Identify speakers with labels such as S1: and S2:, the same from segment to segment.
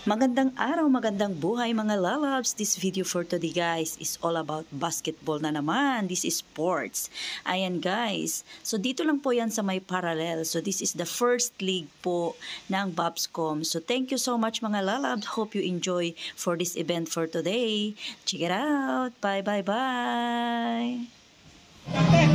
S1: Magandang araw, magandang buhay mga lalabs. This video for today guys is all about basketball na naman. This is sports. Ayan guys. So dito lang po yan sa may parallel. So this is the first league po ng Babscom. So thank you so much mga lalabs. Hope you enjoy for this event for today. Check it out. Bye bye bye.
S2: Ayan.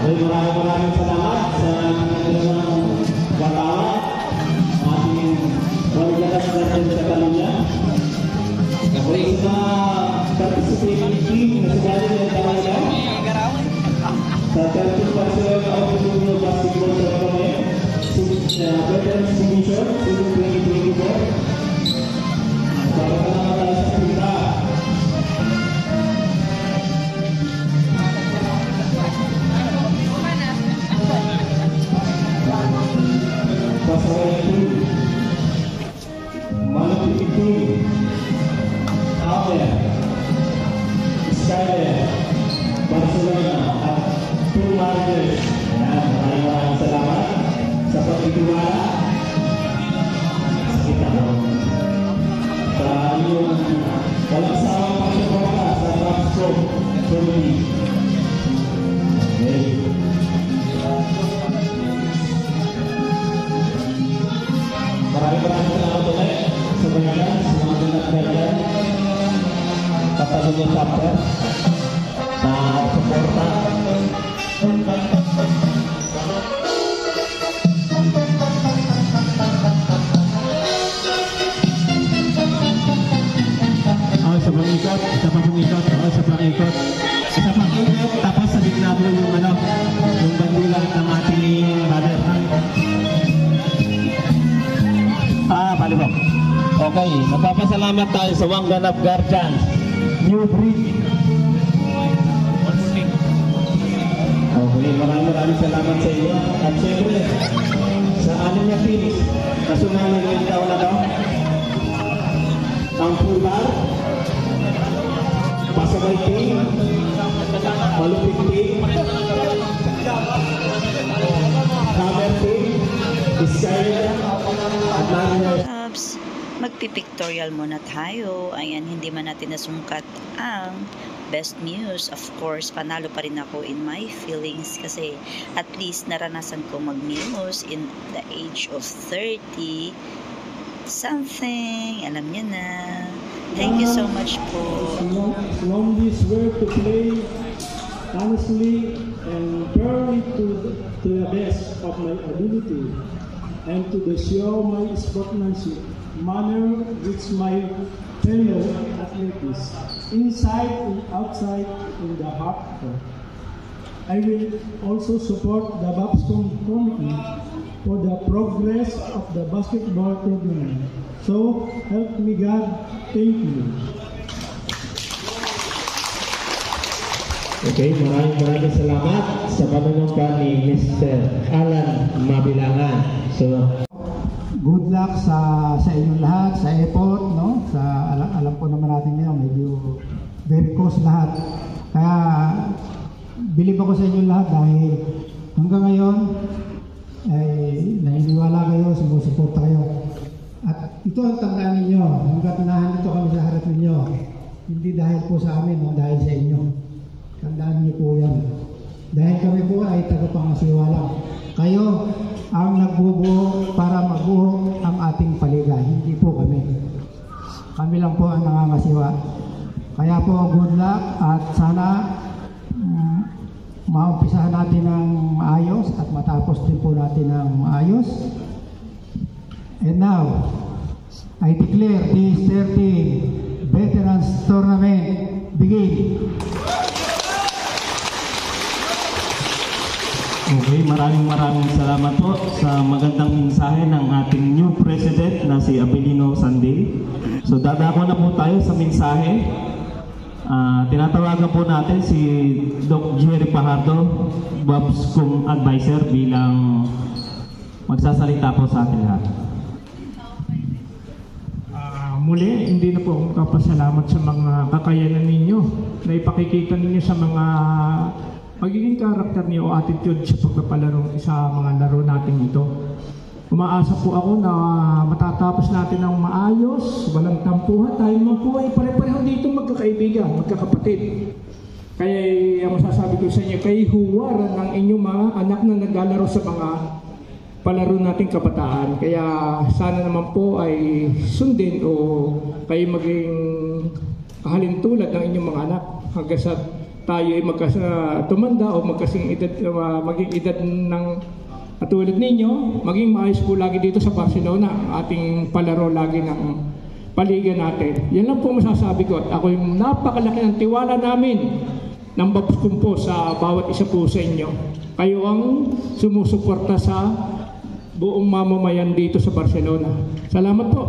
S2: Maraming salamat sa mga batawa ating Bargalas natin sa Kalunya. Kapag sa participating team na sumali ng Kalunya sa 30 Barcelona Automobile Basketball Tournament Veterans Division 2024. Salamat tayo sa pinta. Pasangan itu Malupit itu Alder Skyler Barcelona Two Margers. Maraming salamat sa pagtitiwala kita sa inyong walang sawang pagsuporta sa Babscom Community. Maraming salamat ulit sa mga nagdadaan Catalunya Chapter sa suporta. Sa pang-ikot, tapos sa gitna mo yung bandila ng ating banner. Palibok. Okay, napapasalamat tayo sa Wanganap Guardians, New Bridge. Okay, maraming salamat sa inyo. At siyempre, sa anim na teams na sumali ngayong taon na daw, ang Pulbar, Pasaway Team, Malupit Team, Hammer Team, Skyler, at Mariner.
S1: Magpipictorial muna tayo. Ayan, hindi man natin nasungkat ang best news. Of course, panalo pa rin ako in my feelings kasi at least naranasan ko mag-news in the age of 30 something. Alam niyo na. Thank you so much po.
S2: Long this work to play honestly and fairly to the best of my ability and to show my sportsmanship manner with my fellow athletes inside and outside in the heart. I will also support the Babscom committee for the progress of the basketball tournament. So help me God. Thank you. Okay, maraming salamat sa panunumpa ni Mr. Alan Mabilangan. So good luck sa inyong lahat sa effort, no? Alam po naman natin ngayon medyo very close lahat. Kaya bilib ako sa inyong lahat dahil hanggang ngayon ay naniniwala kayo, sumusuporta kayo. At ito ang tandaan ninyo, hanggat nandito kami sa harap ninyo, hindi dahil po sa amin, no? Dahil sa inyo. Tandaan niyo po yan. Dahil kami po ay tagapangasiwala. Kayo ang nagbubuo para mabuo ang ating paligay, hindi po kami. Kami lang po ang nangangasiwa. Kaya po good luck at sana maumpisahan natin ng maayos at matapos din po natin ng maayos. And now, I declare this 30 Veterans Tournament begin. Okay, maraming salamat po sa magandang mensahe ng ating new president na si Abelino Sanday. So dadako na po tayo sa mensahe. Tinatawagan po natin si Doc Jerry Pajardo, Babscom Advisor, bilang magsasalita po sa atin lahat.
S3: Muli, hindi na po akong kapasalamat sa mga kakayanan ninyo na ipakikita ninyo sa mga magiging karakter niyo o attitude sa pagpapalaro sa mga laro natin ito. Umaasa po ako na matatapos natin ng maayos, walang tampuhan. Tayo naman po ay pare-pareho dito magkakaibigan, magkakapatid. Kaya ang masasabi ko sa inyo, kay huwaran ng inyong mga anak na naglalaro sa mga palaro nating kabataan. Kaya sana naman po ay sundin o kayo maging kahalintulad ng inyong mga anak hanggang sa tayo ay tumanda o maging edad ng katulad ninyo, maging maayos po lagi dito sa Barcelona, ating palaro lagi ng paligan natin. Yan lang po masasabi ko. At ako yung napakalaki ng tiwala namin ng Babscom po sa bawat isa po sa inyo. Kayo ang sumusuporta sa buong mamamayan dito sa Barcelona. Salamat po.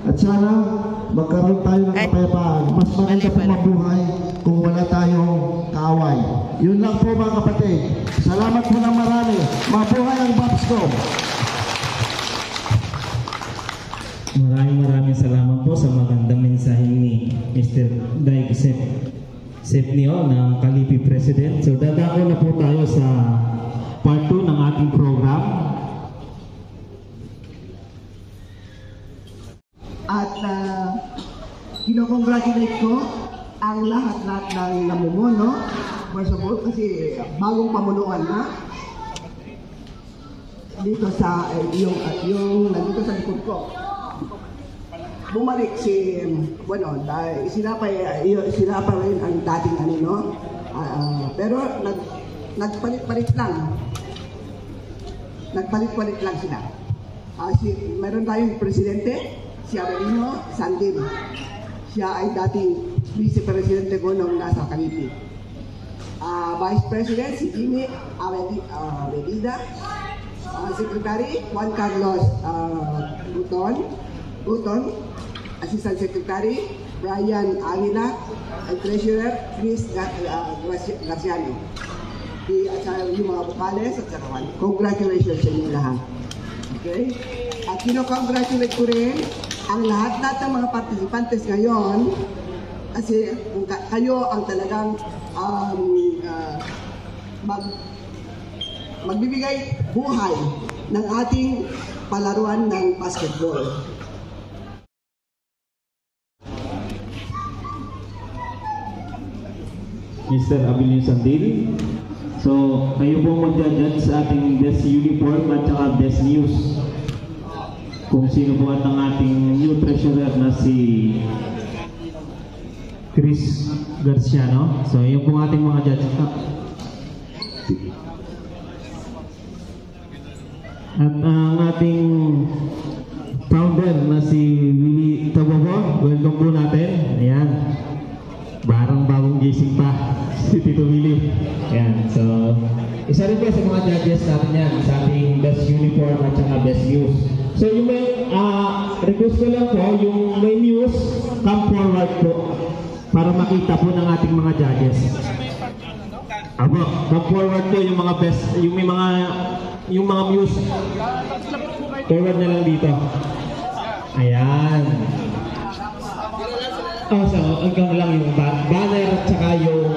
S2: At sana magkaroon tayo ng kapayapaan. Mas maganda po mabuhay kung wala tayong kaaway. Yun lang po mga kapatid. Salamat po ng marami. Mabuhay ang Babscom.
S4: Maraming salamat po sa magandang mensahe ni Mr. Daig Sepnio ng Kalipi President. So dadako na po tayo sa part 2 ng ating program.
S5: At kinocongratulate ko ang lahat ng namumuno. First of all, kasi bagong pamunuan na dito sa yung nandito sa likod ko. Bumalik si sila pa rin ang dating pero nagpalit-palit lang. Nagpalit-palit lang sila. Meron tayong presidente, si Avelino Sandim. Siya ay dating vice-presidente ko nung nasa Kalipi. Vice President, si Jimmy Avelida. Secretary, Juan Carlos Buton. Assistant Secretary, Brian Aguila. And Treasurer, Chris Garciano. At yung mga bukales at saka congratulations sa inyo lahat. Okay? At kinocongratulate ko rin ang lahat ng mga participantes ngayon kasi kayo ang talagang magbibigay buhay ng ating palaruan ng basketball.
S4: Mr. Avelino Sandil. So, kayo po mag-judge sa ating best uniform at saka best news. Kung sino po at ang ating new treasurer na si Chris Garciano. So, yun po ating mga judge. At ang ating founder na si Willie Tabobo, welcome po natin. Ayan. Barang bagong gising pa si Tito Willie. Ayan. So, isa rin po sa mga judges natin yan sa ating best uniform at saka best news. So, yung may request ko lang po, yung may news, come forward po para makita po ng ating mga judges. Abo, come forward po yung mga best, yung mga news. Forward na lang dito. Ayan. Oh, so, hanggang lang yung banner at saka yung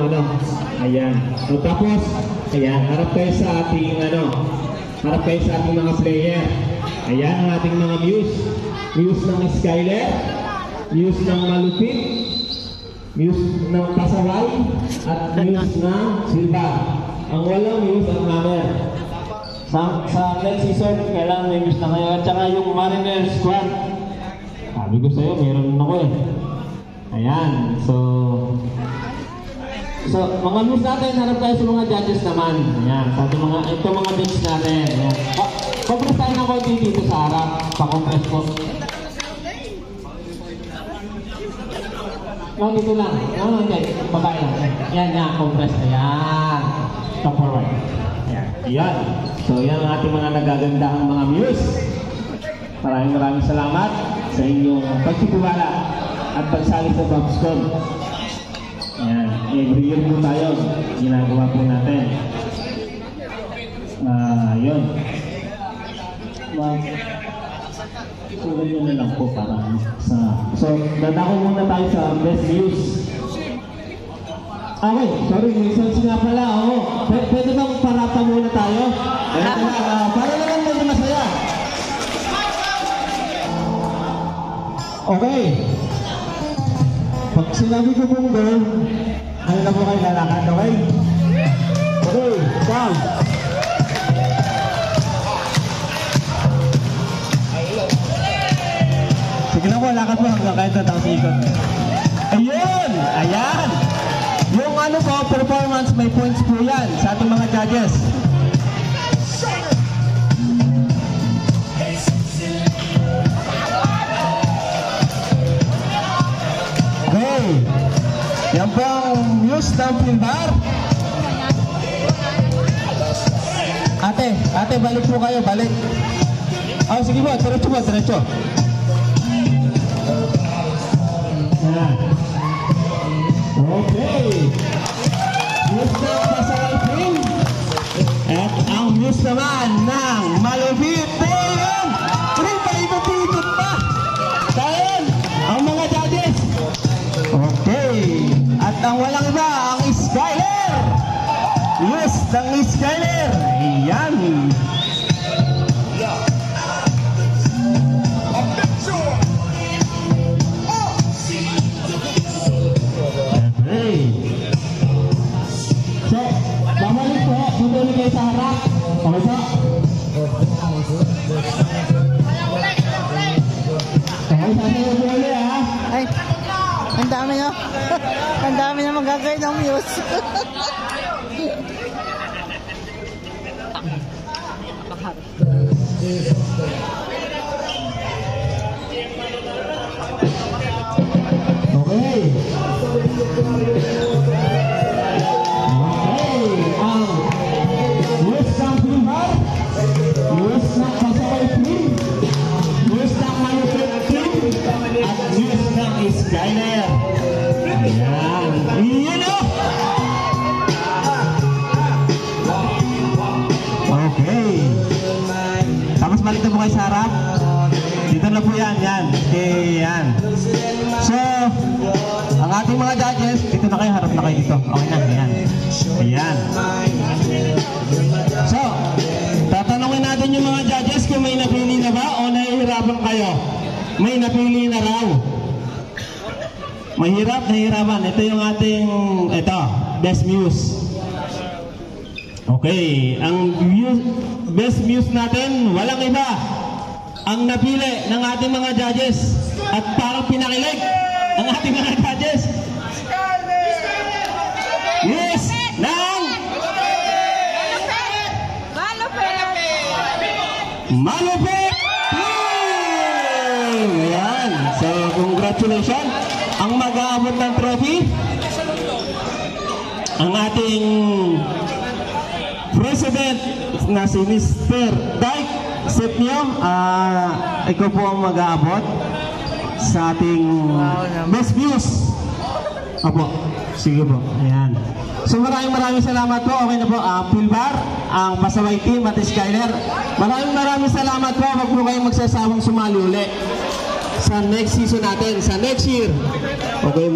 S4: ayan. So, tapos, ayan, harap kayo sa ating harap kayo sa ating mga player. Ayan ang ating mga muse. Muse ng Skyler, muse ng Malupit, muse ng Pasaway, at muse ng Silva. Ang walang muse ang Hammer. Sa next season, kailangan may muse na kayo. At saka yung Mariner Squad. Sabi ko sa'yo, meron ako eh. Ayan, so mga muse natin, harap tayo sa mga judges naman. Ayan, sa ating mga bench natin. Ayan. Compress tayo ng konti dito sa harap. Pa-compress po. No, dito lang. No, hindi. Babae lang. Yan, compress. Ayan. Stop forward. Ayan. Ayan. So, yan ang ating mga nagagandahang mga muse. Maraming salamat sa inyong pagtitiwala at pagsali sa Babscom. Ayan, every year po tayo, ginagawa po natin. Yun. So, ganyan na lang po para sa... So, dadako muna tayo sa best news. Okay, sorry, may sense nga pala. Oo. Pwede bang parata muna tayo? Para naman medyo masaya. Okay. Pag sinabi ko pong go, ano na po kayo lalakad, okay? Okay, sound. Sige lang po, lakad po hanggang kahit natang ikot. Ayun! Ayan! Yung ano po, performance, may points po yan sa ating mga judges. Okay. Yan po ang news ng Pilbar. Ate, balik po kayo, balik. Oh, sige po, diretso po, diretso. Yan. Okay. News ng Pasaway Team. At ang news naman ng Malupit Team. Paikot-ikot pa. Dahil ang mga judges. Okay. At ang walang iba, ang Skyler. Yes, ng Skyler. Ayan. Tuloy kayo sa harap. Okay po? Okay, sasayaw po ulit ha.
S6: Ay, ang dami na. Ang dami na magagay ng muse.
S4: Okay. Skyler. Ayan. Iyan o! Okay. Tapos balik na po kayo sa harap. Dito na po yan. Yan. Okay, yan. So, ang ating mga judges, dito na kayo. Harap na kayo dito. Okay na. Ayan. Ayan. So, tatanungin natin yung mga judges kung may napili na ba o nahihirapan kayo. May napili na raw. Mahirap, nahihirapan. Ito yung ating, best muse. Okay, ang best muse natin, walang iba. Ang napili ng ating mga judges at parang pinakilig ang ating mga judges. Yes, ng Malupit! Ayan, so congratulations. Ang mag-aabot ng trophy, ang ating president na si Mr. Dyke. Set nyo, ikaw po ang mag-aabot sa ating best views. Apo, sige po. Ayan. So maraming salamat po. Okay na po, Pilbar, ang Pasaway Team at Skyler. Maraming salamat po. Wag po kayong magsasawang sumali uli sa next season natin, sa next year. Okay,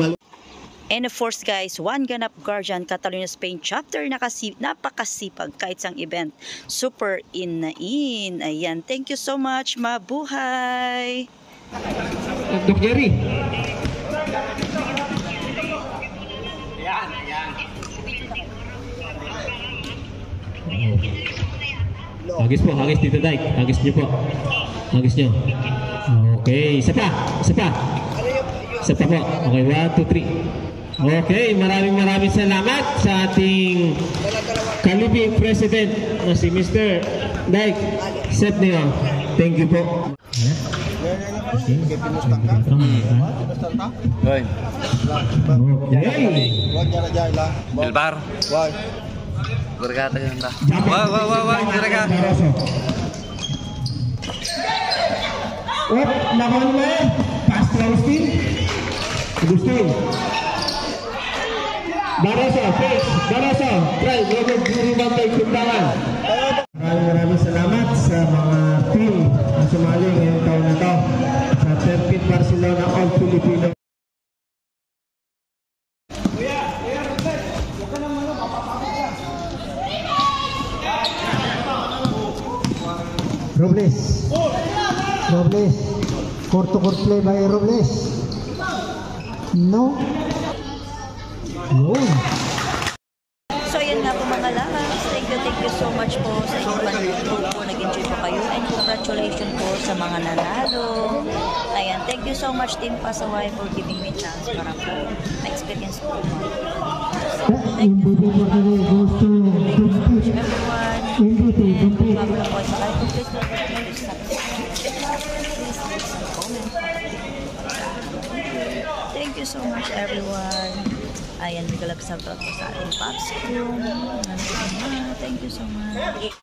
S1: And of course guys, One Ganap Guardian Catalonia Spain chapter napakasipag kahit sang event. Super in na in. Ayan, thank you so much. Mabuhay!
S4: Dr. Jerry. Hagis po, hagis Tito Dyke. Hagis nyo po. Hagis nyo. Okay, isa pa po. Okay, 1, 2, 3. Okay, maraming salamat sa ating Kalipi President na si Mr. Dyke. Set niyo. Thank you po.
S7: Pilbar. Berkata yun lah. Wah, kira-kira.
S3: Laban mo eh. Pastor Agustin. Barasa. Try. Logod Guriban tayo kundangan. Maraming salamat sa mga team na sumali ngayong taon na to sa 13th Barcelona All Filipino.
S2: Robles. Robles. Court to court play by Robles. No. Yun.
S1: So yun nga po mga lalabs, thank you so much po sa inyong panonood po, nag-enjoy po kayo, and congratulations po sa mga nanalo. Ayan, thank you so much din Pasaway for giving me chance para po ma-experience po. Thank you so much everyone. And bago lang po sa kayo, please don't forget to subscribe. Thank you so much everyone. Ayan, big love sa ating Pops ko. Thank you so much.